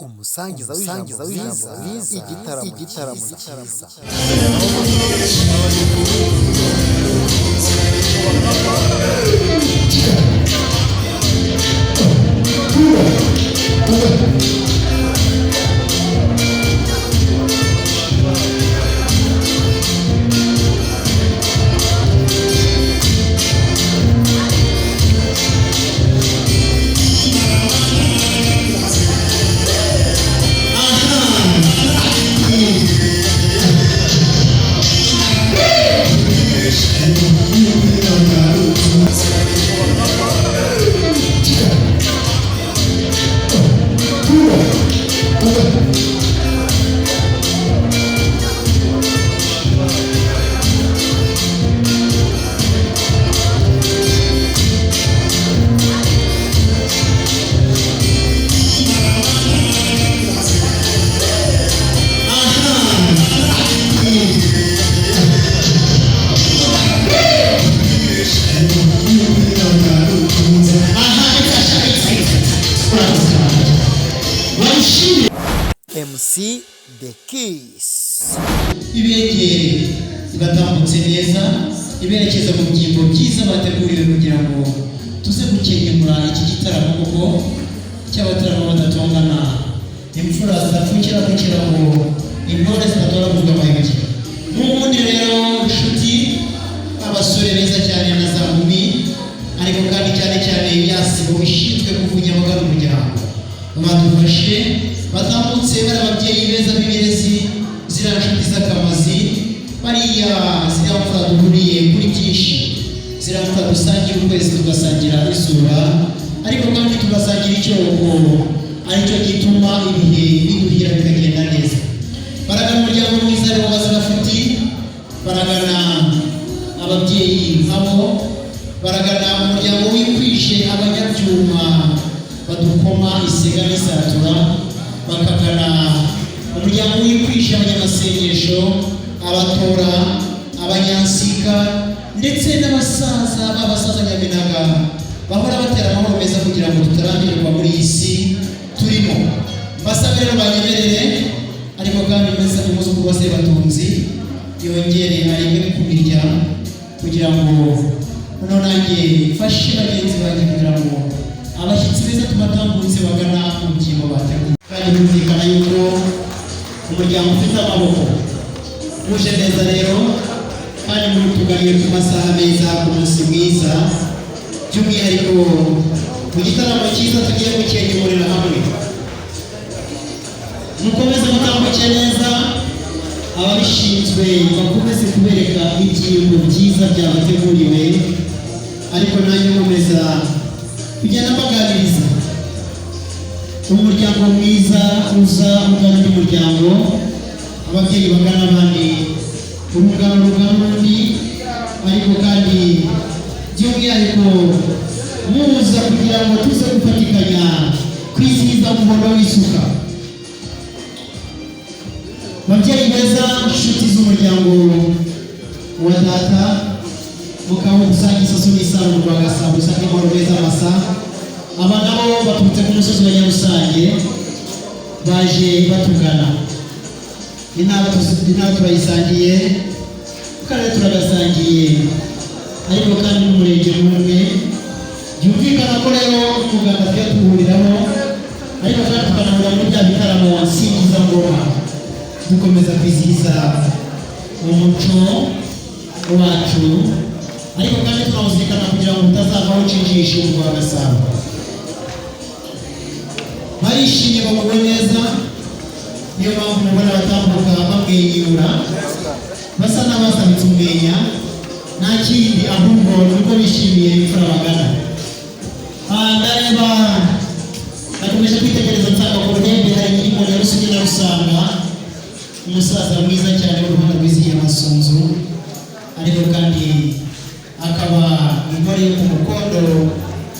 umusangiza w'ijambo wiza igitaramo cyiza. MC The Kiss ibegere ibatambutse neza iberekeza mu byimbo byiza bateguriwe kugira ngo tuze gukemura iki gitaramo kuko cy'abataramo badatongana imfura zidapfukira kugira ngo intore zidatoragurwa amayugi n'ubundi rero inshuti abasore beza cyane na za nkumi ariko kandi cyane yasibo ishinzwe kuvunya amagara umuryango badufashe batambutse bari ababyeyi beza b'ibirezi ziriya nshuti z'akamazi bariya ziriya mfura duhuriye kuri byinshi ziriya mfura dusangira ukwezi tugasangira isura ariko kandi tugasangira icyoko aricyo gituma ibihe biduhira bikagenda neza. Baragana umuryango mwiza rero w'abazirafuti, baragana ababyeyi nkabo, baragana umuryango wikwishe abanyabyuma badukoma isega n'isatura, bakagana umuryango wikwishe abanyamasengesho, abatora, abanyansika ndetse n'abasaza b'abasaza nyaminaga bahora batera amahoro meza kugira ngo tutarangirwa muri iyi si turimo. Basabe rero banyemerere ariko kandi mwese muzi ko bose batunzi yongere arebe kumirya kugira ngo nanjye mfashe bagenzi banjye kugira ngo abashyitsi beza tubatambutse bagana mu byimbo bateguye. Kandi bumvikana yuko umuryango ufite amaboko uje neza rero kandi mutuganiye ku masaha meza ku munsi mwiza by'umwihariko mu gitaramo cyiza tugiye gukemurira hamwe. Mukomeze mutambuke neza, ababishinzwe bakomeze kubereka ibyimbo byiza byabateguriwe, ariko nanjye nkomeza kugenda mbaganiriza umuryango mwiza uza ugana undi muryango, ababyeyi bagana abandi, urungano rugana undi, ariko kandi by'umwihariko muza kugira ngo tuze gufatikanya kwizihiza umuhondo w'isuka. Babyeyi beza, inshuti z'umuryango wa data, mukaba usanga isaso n'isano rwa Gasabo usanga amahoro meza masa, aba nabo baturutse ku musozi wa Nyarusange baje batugana. Inama turayisangiye, akarere turagasangiye, ariko kandi n'umurenge umwe. Byumvikana ko rero kugana tujya tuhuriraho, ariko kandi tukanahurira muri bya bitaramo nsingiza ngoma, dukomeza kwizihiza umuco wacu, ariko kandi tunawuzirikana kugira ngo utazavaho ucijishe urwa Gasabo. Barishimye baguwe neza, niyo mpamvu mubona batambuka bamwenyura basa n'abasabitse umwenya, nta kindi ahubwo nuko bishimiye imfura bagana. Ndareba nakomeje kwitegereza nsanga ku ruhembe hari imirimo ya Rusugi na Rusanga, umusaza mwiza cyane w'uruhanga rwizihiye amasunzu, ariko kandi akaba intore yo ku mukondo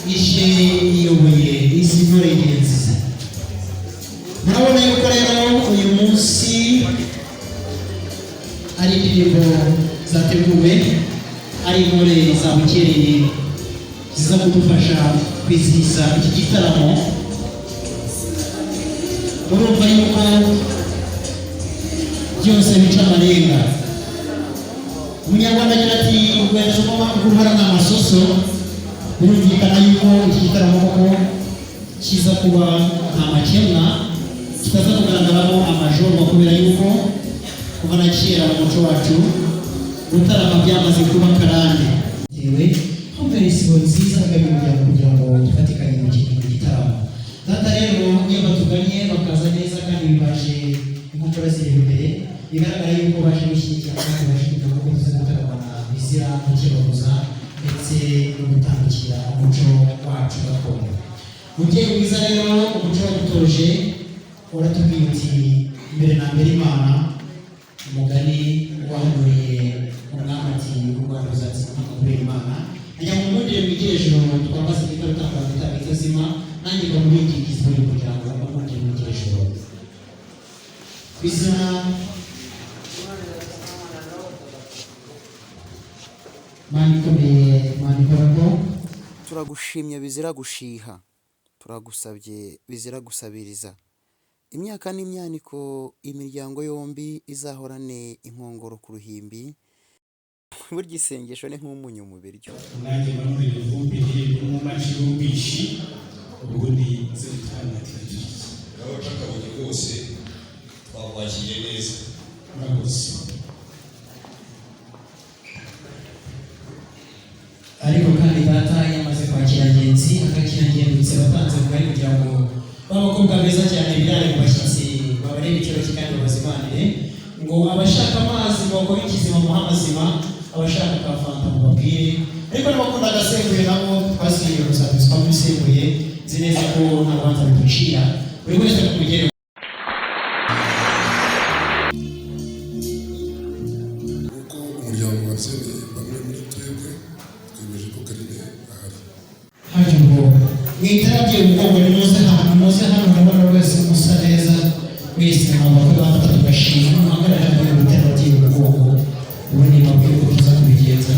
ije iyoboye izi ntore ingenzi. Murabona yuko rero uyu munsi ari indirimbo zateguwe, ari intore zabukereye ziza kudufasha kwizihiza iki gitaramo. urumva yuko byose bica amarenga. Umunyarwanda agira ati uguhereza guhora n'amasoso. Birumvikana yuko iki gitaramo koko kiza kuba nta makemwa, kitaza kugaragaramo amajorwa kubera yuko kuva na kera mu muco wacu gutarama byamaze kuba karande. Yewe homvera isibo nziza ngabimuryango kugira ngo dufatikanye mu gitaramo. Data rero iyo batuganye bakaza neza kandi bibaje inkokora ziri imbere, bigaragara yuko baje gushyigikira kandi bashimira ko tuza gutaramana bizira gukebaguza ndetse no gutandukira umuco wacu gakondo. Mubyeyi mwiza rero umuco wadutoje uratubwiye uti mbere na mbere Imana, umugani wahumuriye umwami ati u Rwanda ruzatsinda kubera Imana. Ajya mu mundire mwigire ijoro twamaze kwita rutanga gutanga ikazima nanjye ngo mubigirize buri kugira ngo bamundire mwigire ijoro. Bizina manikorako turagushimye bizira gushiha, turagusabye bizira gusabiriza. Imyaka n'imyaniko imiryango yombi izahorane inkongoro ku ruhimbi, burya isengesho ni nk'umunyu mu biryo. Nanjye bamwe bivumbi mu maci y'ubishi ubundi zitandukanye cyose. Naho cakabonye rwose twabakiriye neza. Murakoze. ariko kandi data yamaze kwakira ngenzi akakira ngendutse batanze bwari kugira ngo b'abakobwa beza cyane birare mu bashyitsi babarebe ikiro kandi bazimanire ngo abashaka amazi bakora ikizima muha amazima, abashaka kafanta mubabwire. Ariko n'abakunda agasembuye nabo twasigaye kuzabizwa mubisembuye, nzi neza ko nta rubanza biducira buri wese kumugere. Uko umuryango watsembeye bamwe muri twebwe twemeje ko Karine ahari. Haje ngo mwitabye umugongo nimuze hano ndabona wese musa neza wese ntabwo bafata tugashima muhagarara muri gutera agiye umugongo ubundi mabwire ko tuza kubigenza.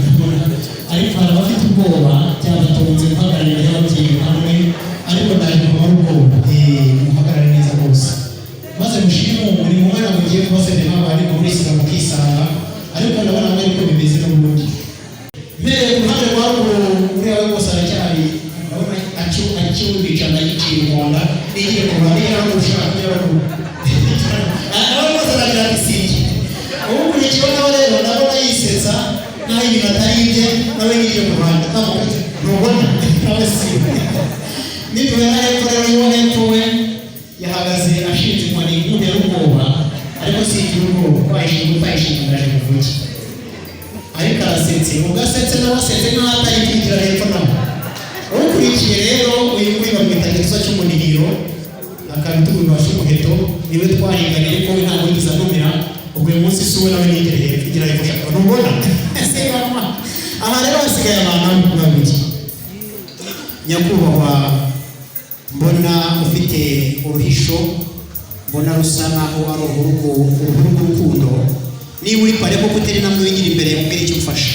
Ariko hari abafite ubwoba byabatunze guhagararira y'ababyeyi hamwe, ariko ndaje kubara ubwoba muhagarare neza rwose maze mushime muri mwana mugiye kubasene nabo ari muri Islam mukisanga, ariko ndabona mwari ko bimeze n'ubundi. Mbere kuhande rwa muri aho bose aracyari ndabona akiwubicana y'ikimonda n'igiye kubarira no gushaka y'abantu aho bose aragira isiki ubu kuri kibazo rero ndabona yisetsa naho ibintu atari ibye nawe ngiye kuhanda ntubona nawe si nitwe na hepfo rero y'uwo hepfo we yahagaze ashinze inkoni nk'untera ubwoba, ariko si igihugu twayishinga ndaje kuvuga. Ariko arasetse ugasetse n'abasetse nk'aho atari kwigira hepfo nawe ukurikiye rero uyu nguyu bamwita igituza cy'umunihiro akabitugu washe umuheto niwe twahinganye, ariko we ntabwo yigize anumira. Ubwo uyu munsi si we nawe nigere hepfo igira hepfo shaka ntubona ese mama. Aha rero hasigaye abantu babiri. Nyakubahwa mbona ufite uruhisho, mbona rusa naho ari uruhu rw'urukundo. Niba uri pare koko utari namwe wigira imbere mubwire icyo ufasha.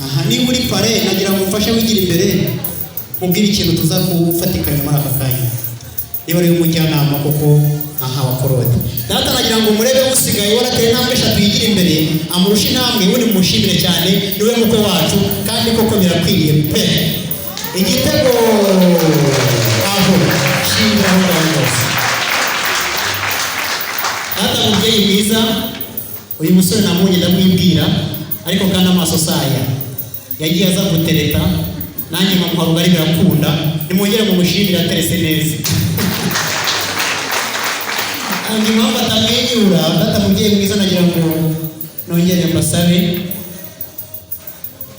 Aha niba uri pare nagira ngo umfashe wigira imbere mubwire ikintu tuza kufatikanya muri aka kanya. Niba ari umujyanama koko aha wa Korode. Data nagira ngo murebe usigaye warateye intambwe 3 yigira imbere amurusha intambwe, ubundi mushimire cyane niwe mukwe wacu kandi koko birakwiriye pe. Igitego aho shimira aho rwose. Data mubyeyi mwiza, uyu musore namunye ndamwibwira, ariko kandi amaso saya yagiye aza gutereta nanjye nkamuha rugari birakunda, nimwongere mu mushimira aterese neza. Andi mpamvu atamwenyura. Data mubyeyi mwiza nagira ngo nongere mbasabe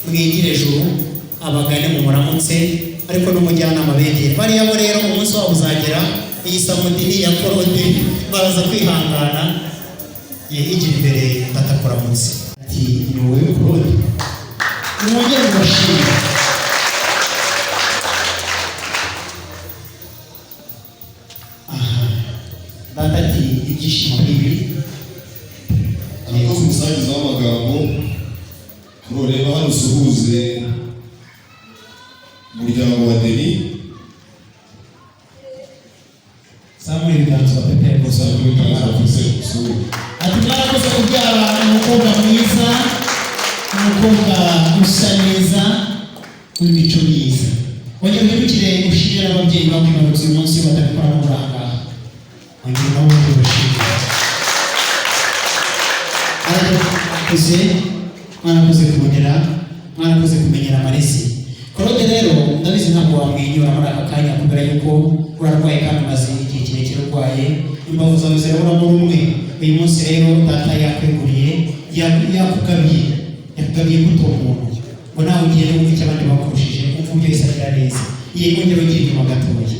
mwigire ejuru abagane mu muramutse, ariko n'umujyanama begere bariya bo rero umunsi wabo uzagera iyi samudini ya Korode baraza kwihangana yigira imbere batakuramutse ati ni wowe Korode mwongere mubashimire. Data ati ibyishimo bibi Arakoze umusangiza w'amagambo nureba hano usuhuze umuryango wa Deni Samuel Ganzo Pepe gusa Ufise usura. ati mwarakoze kubyara umukobwa mwiza, umukobwa usa neza w'imico myiza. Wongera uhindukire ushimire ababyeyi bawe impanuro uyu munsi batabikora n'uburanga. Wongera nawe ubashimire. Mwarakoze kumugera, mwarakoze kumenyera amaresi. Claude rero ndabizi ntabwo wamwenyura muri aka kanya kubera yuko urarwaye kandi umaze igihe kirekire urwaye, imbavu zawe zirabura muri umwe. Uyu munsi rero data yakweguriye, yakugabiye imbuto umuntu ngo nawe ugiye n'ubu icyo abandi bakurushije umva ibyo isagira neza. Yego ngero ugiye inyuma gatoya.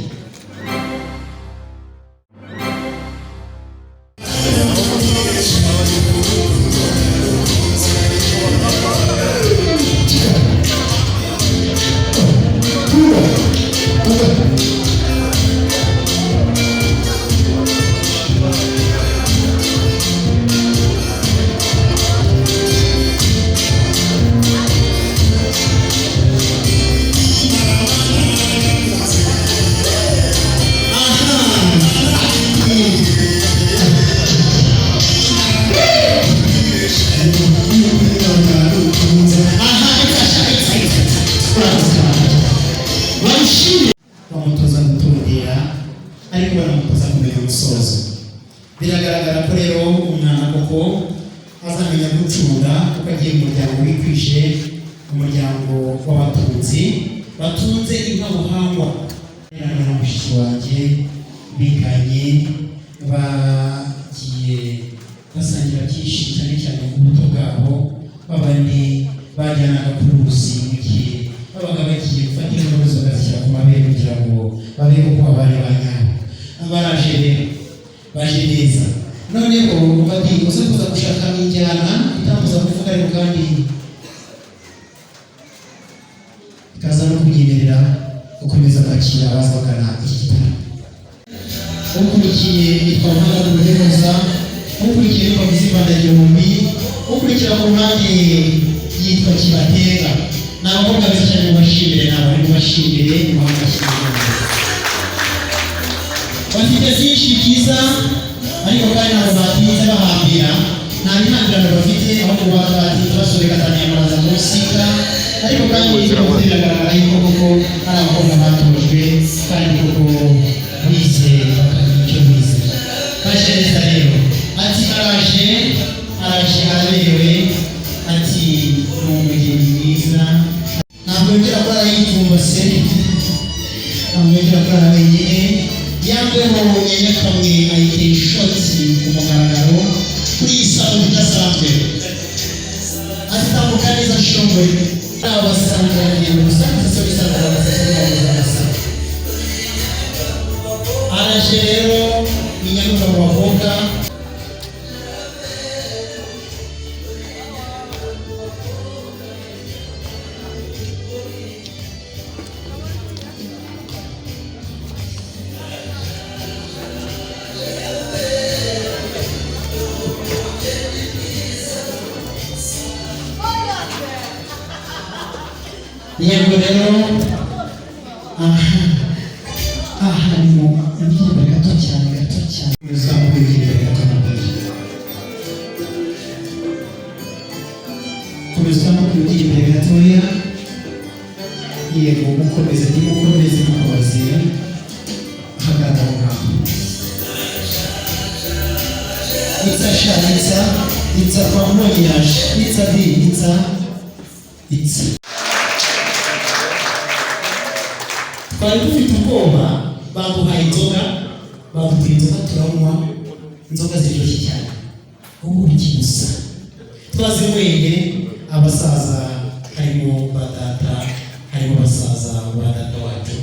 Bamutoza gutondera ariko banamutoza kumenya umusozo. Biragaragara ko rero umwana koko azamenya gucunga kuko agiye mu muryango wikwije, umuryango w'abatunzi batunze inka buhangwa. Na mushiki wanjye biganye bagiye basangira byinshi cyane cyane ku buto bwabo, babandi bajyanaga ku ruzi mu gihe babaga bagiye gufata indobo bagashyira ku mabere kugira ngo babe uko abari banyabo. Baraje rero baje neza, noneho bati uze kuza gushaka injyana itamuza kuvuga ariko kandi ikaza no kunyemerera gukomeza kwakira abazagana iki gitaramo. Ukurikiye yitwa Muhammad Ruheza, ukurikiye yitwa Muzimana Gihumbi, ukurikira ku ruhande yitwa Kibatera. Ni abakobwa beza cyane mubashimire, nabo ari mubashimire muhamashyirire. Bafite byinshi byiza ariko kandi ntabwo batinze bahambira, nta bihangano bafite ahubwo batinze basobeka cyane amaraza mu rusika, ariko kandi biragaragara yuko koko ari abakobwa batojwe kandi koko bize bakamenya icyo bize. Baje neza rero, ati araje araberewe, ati ni umugeni mwiza. Ntabwo yongera ko arayivumbase, ntabwo yongera ko arawenyine, yambeho yanyakamwe ayiteye ishoti ku mugaragaro kuri iyi salo idasanzwe. Atambuka neza shongwe, abasanga bagenda gusangiza so bisanga abasanga. Araje rero inyamuka mu bakobwa. Yego rero ni mu indirimbo gato cyane uzamuka indirimbo gato komeza no indirimbo gatoya. Yego mukomeze mukomeze hagati aho ngaho. It's a twari dufite ubwoba, baduhaye inzoga, baduteye inzoga turanywa, inzoga ziryoshye cyane. Ubu ikibusa twazinyweye, abasaza harimo badata, harimo abasaza badata wacu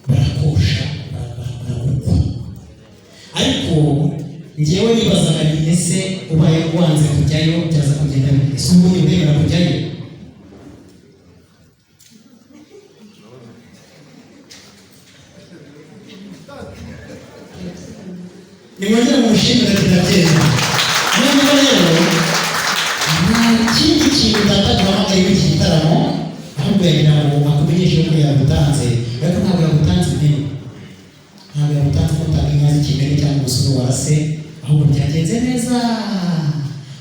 barakosha barakukwa. Ariko njyewe nibazaga nti ese ubaye wanze kujyayo byaza kugenda bite? Si ubundi uremera kujyayo? Nimwongera mushimire tunabyeza. Niba rero nta kindi kintu dataduhamagaye muri iki gitaramo, ahubwo yagira ngo akumenyeshe ko yagutanze, ariko ntabwo yagutanze nini, ntabwo yagutanze ko utanga inka umusore warase ahubwo byagenze neza.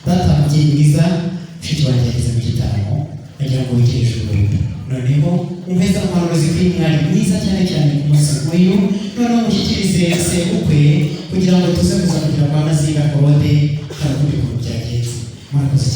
Data mubyeyi mwiza, mushiki wanjye yageze mu gitaramo agira ngo wikeshe urubuga. Noneho umeza amahoro zikwiye mwari mwiza cyane cyane ku munsi nk'uyu. Noneho mushyikirize sebukwe kugira ngo tuze kuza kugira kwa Nazinga Claude hari ubundi kuntu byagenze. Murakoze cyane.